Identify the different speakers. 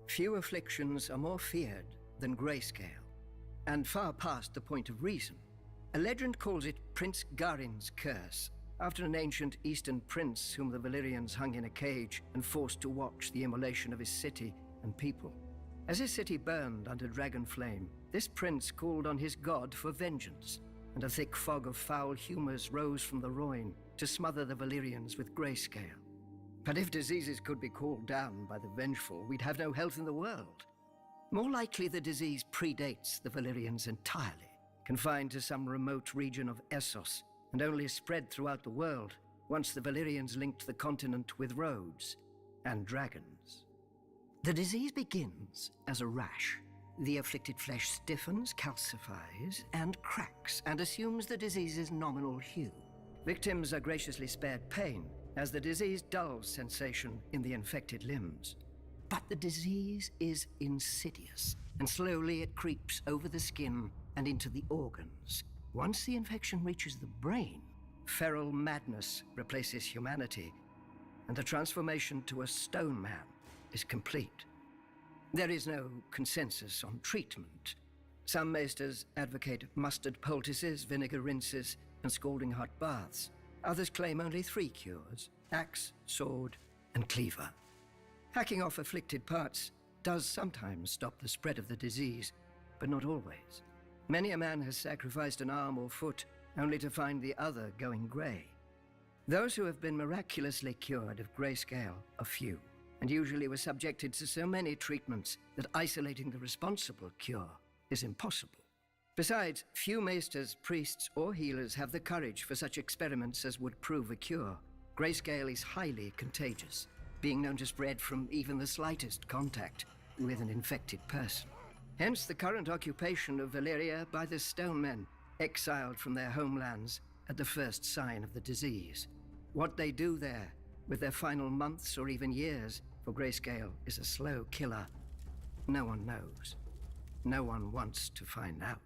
Speaker 1: Few afflictions are more feared than Greyscale, and far past the point of reason. A legend calls it Prince Garin's curse, after an ancient eastern prince whom the Valyrians hung in a cage and forced to watch the immolation of his city and people. As his city burned under dragon flame, this prince called on his god for vengeance, and a thick fog of foul humors rose from the Rhoyne to smother the Valyrians with Greyscale. But if diseases could be called down by the vengeful, we'd have no health in the world. More likely the disease predates the Valyrians entirely, confined to some remote region of Essos, and only spread throughout the world once the Valyrians linked the continent with roads and dragons. The disease begins as a rash. The afflicted flesh stiffens, calcifies, and cracks, and assumes the disease's nominal hue. Victims are graciously spared pain, as the disease dulls sensation in the infected limbs. But the disease is insidious, and slowly it creeps over the skin and into the organs. Once the infection reaches the brain, feral madness replaces humanity, and the transformation to a stone man is complete. There is no consensus on treatment. Some maesters advocate mustard poultices, vinegar rinses, and scalding hot baths. Others claim only 3 cures: axe, sword, and cleaver. Hacking off afflicted parts does sometimes stop the spread of the disease, but not always. Many a man has sacrificed an arm or foot only to find the other going grey. Those who have been miraculously cured of Greyscale are few, and usually were subjected to so many treatments that isolating the responsible cure is impossible. Besides, few maesters, priests, or healers have the courage for such experiments as would prove a cure. Greyscale is highly contagious, being known to spread from even the slightest contact with an infected person. Hence the current occupation of Valyria by the Stone Men, exiled from their homelands at the first sign of the disease. What they do there, with their final months or even years, for Greyscale is a slow killer. No one knows. No one wants to find out.